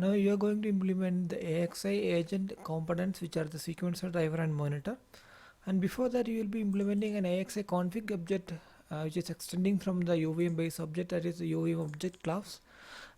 Now you are going to implement the AXI agent components, which are the sequencer, driver and monitor. And before that you will be implementing an AXI config object, which is extending from the UVM base object, that is the UVM object class.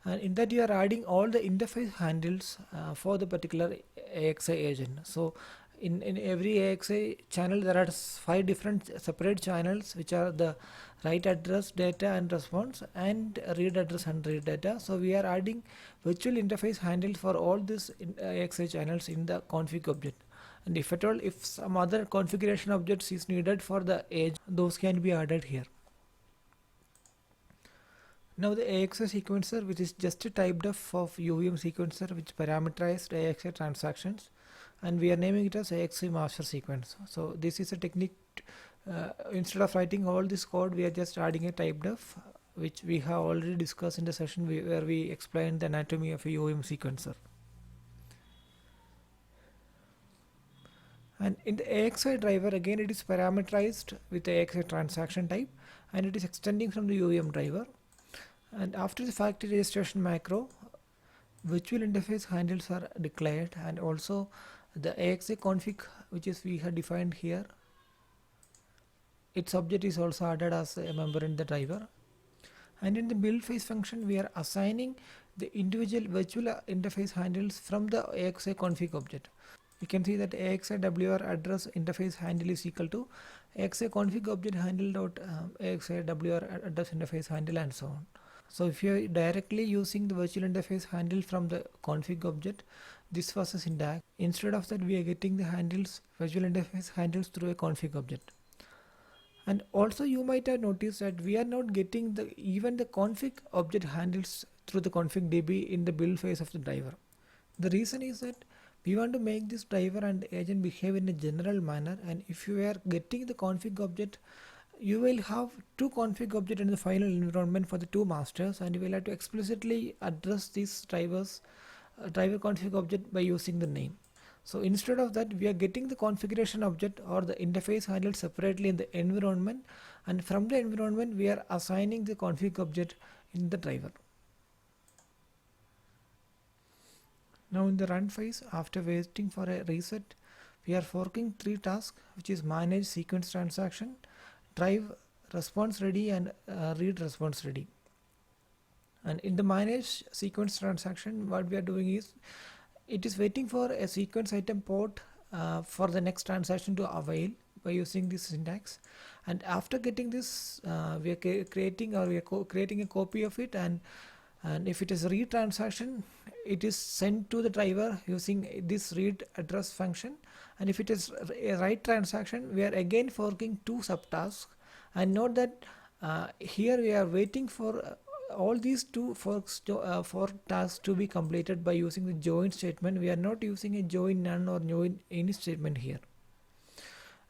And in that you are adding all the interface handles for the particular AXI agent. So in every AXI channel there are 5 different separate channels, which are the write address, data and response, and read address and read data. So we are adding virtual interface handles for all these AXI channels in the config object. And if at all, if some other configuration objects is needed for the edge, those can be added here. Now the AXI sequencer, which is just a type of UVM sequencer which parameterized AXI transactions, and we are naming it as AXI master sequence. So this is a technique. Instead of writing all this code, we are just adding a type def, which we have already discussed in the session where we explained the anatomy of a UVM sequencer. And in the AXI driver, again it is parameterized with the AXI transaction type, and it is extending from the UVM driver. And after the factory registration macro, virtual interface handles are declared, and also the AXI config, which is we have defined here, its object is also added as a member in the driver. And in the build phase function, we are assigning the individual virtual interface handles from the AXI config object. You can see that AXI WR address interface handle is equal to AXI config object handle dot AXI WR address interface handle, and so on. So if you are directly using the virtual interface handle from the config object, this was a syntax. Instead of that, we are getting the handles, virtual interface handles, through a config object. And also you might have noticed that we are not getting even the config object handles through the config DB in the build phase of the driver. The reason is that we want to make this driver and agent behave in a general manner, and if you are getting the config object, you will have 2 config objects in the final environment for the 2 masters, and you will have to explicitly address these drivers driver config object by using the name. So instead of that, we are getting the configuration object or the interface handle separately in the environment, and from the environment we are assigning the config object in the driver. Now in the run phase, after waiting for a reset, we are forking 3 tasks, which is manage sequence transaction, drive response ready, and read response ready. And in the manage sequence transaction, what we are doing is, it is waiting for a sequence item port for the next transaction to avail by using this syntax. And after getting this, we are creating a copy of it, and if it is a read transaction, it is sent to the driver using this read address function. And if it is a write transaction, we are again forking 2 subtasks. And note that here we are waiting for all these 2 fork tasks to be completed by using the join statement. We are not using a join none or join any statement here.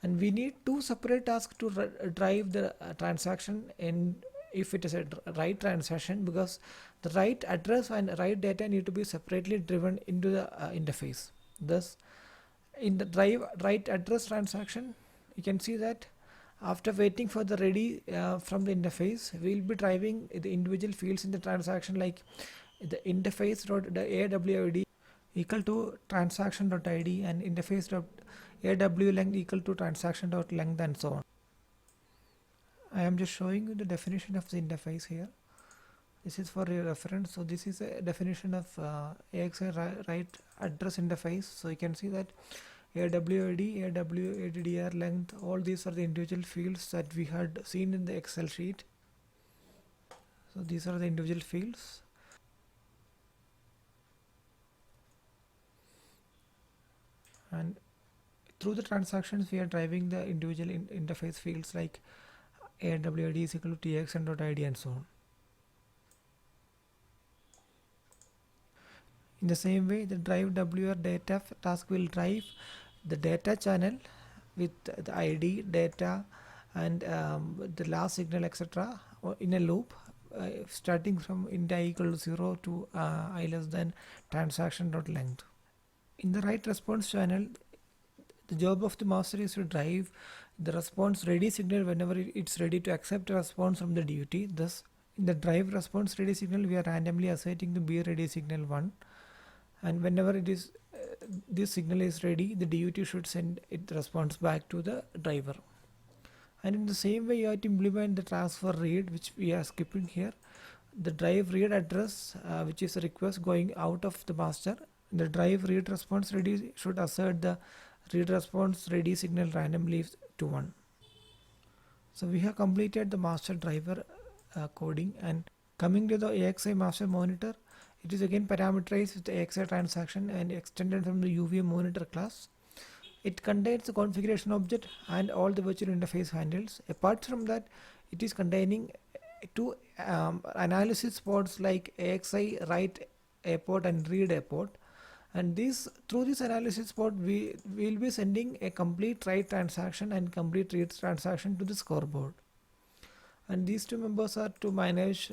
And we need 2 separate tasks to drive the transaction in if it is a write transaction, because the write address and write data need to be separately driven into the interface. Thus, in the write address transaction, you can see that after waiting for the ready from the interface, we will be driving the individual fields in the transaction, like the interface dot the AWID equal to transaction dot ID, and interface dot AW length equal to transaction dot length, and so on. I am just showing you the definition of the interface here. This is for your reference. So this is a definition of AXI write address interface. So you can see that AWID, AWADDR length, all these are the individual fields that we had seen in the Excel sheet. So these are the individual fields. And through the transactions, we are driving the individual interface fields like AWID is equal to TXN.ID, and so on. In the same way, the drive WR data task will drive the data channel with the ID, data, and the last signal, etc., in a loop, starting from int I equal to 0 to I less than transaction dot length. In the write response channel, the job of the master is to drive the response ready signal whenever it's ready to accept a response from the duty. Thus, in the drive response ready signal, we are randomly assigning the be ready signal 1. and whenever it is this signal is ready, the DUT should send it response back to the driver. And in the same way, you have to implement the transfer read, which we are skipping here. The drive read address, which is a request going out of the master. The drive read response ready should assert the read response ready signal randomly to 1. So we have completed the master driver coding, and coming to the AXI master monitor, it is again parameterized with the AXI transaction and extended from the UVM monitor class. It contains the configuration object and all the virtual interface handles. Apart from that, it is containing two analysis ports like AXI write airport and read airport. And through this analysis port, we will be sending a complete write transaction and complete read transaction to the scoreboard. And these two members are to manage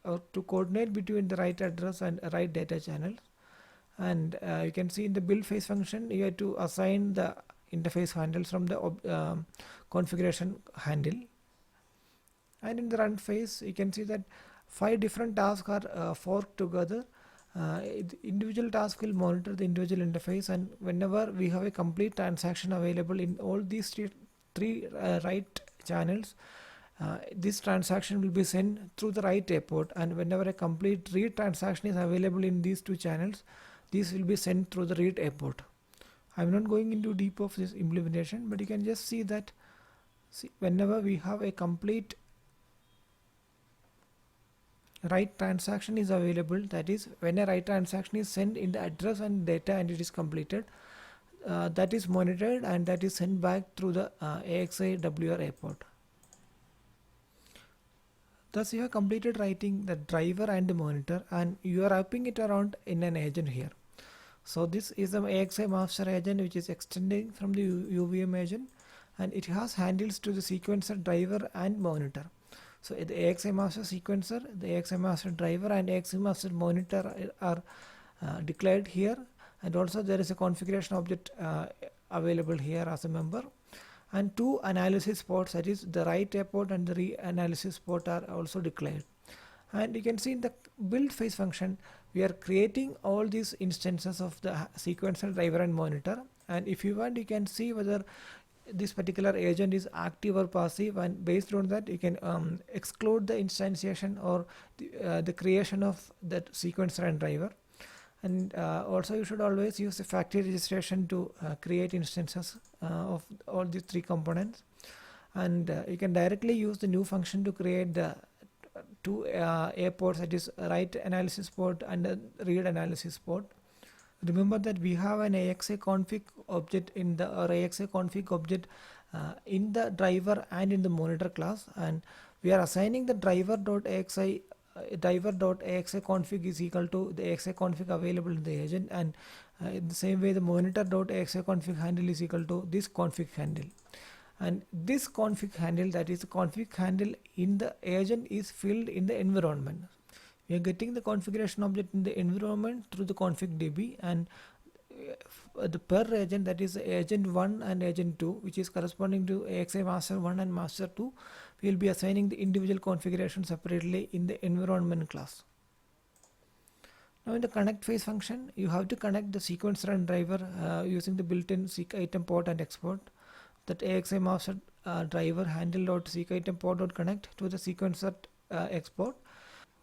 or to coordinate between the write address and write data channels. And you can see in the build phase function, you have to assign the interface handles from the configuration handle. And in the run phase, you can see that 5 different tasks are forked together. The individual task will monitor the individual interface, and whenever we have a complete transaction available in all these three write channels, this transaction will be sent through the write airport, and whenever a complete read transaction is available in these two channels, this will be sent through the read airport. I'm not going into deep of this implementation, but you can just see that whenever we have a complete write transaction is available, that is when a write transaction is sent in the address and data and it is completed, that is monitored and that is sent back through the AXI WR airport. Thus you have completed writing the driver and the monitor, and you are wrapping it around in an agent here. So this is the AXI master agent, which is extending from the UVM agent, and it has handles to the sequencer, driver and monitor. So the AXI master sequencer, the AXI master driver and AXI master monitor are declared here, and also there is a configuration object available here as a member, and 2 analysis ports, that is the write airport and the re-analysis port, are also declared. And you can see in the build phase function, we are creating all these instances of the sequencer, driver and monitor, and if you want, you can see whether this particular agent is active or passive, and based on that you can exclude the instantiation or the creation of that sequencer and driver. And also you should always use the factory registration to create instances of all these 3 components, and you can directly use the new function to create the 2 airports, that is write analysis port and the read analysis port. Remember that we have an AXI config object in the AXI config object in the driver and in the monitor class, and we are assigning the driver.axi config is equal to the AXI config available in the agent, and in the same way the monitor.axi config handle is equal to this config handle. And this config handle, that is the config handle in the agent, is filled in the environment. We are getting the configuration object in the environment through the config DB, and the per agent, that is agent 1 and agent 2, which is corresponding to AXI master 1 and master 2, we will be assigning the individual configuration separately in the environment class. Now in the connect phase function, you have to connect the sequencer and driver using the built-in seek item port and export. That AXI master driver handle.seek item port.connect to the sequencer export.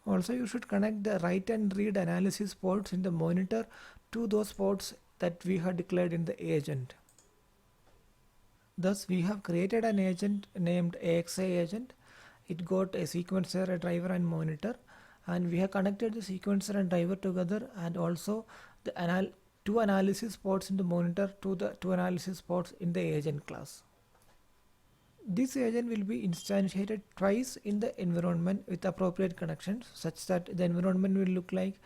Also you should connect the write and read analysis ports in the monitor to those ports that we have declared in the agent. Thus we have created an agent named AXI agent. It got a sequencer, a driver and monitor, and we have connected the sequencer and driver together, and also the 2 analysis ports in the monitor to the 2 analysis ports in the agent class. This agent will be instantiated twice in the environment with appropriate connections, such that the environment will look like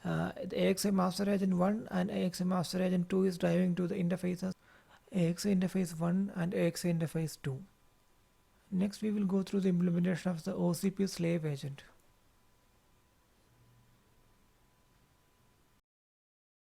the AXI master agent 1 and AXI master agent 2 is driving to the interfaces AXI interface 1 and AXI interface 2. Next we will go through the implementation of the OCP slave agent.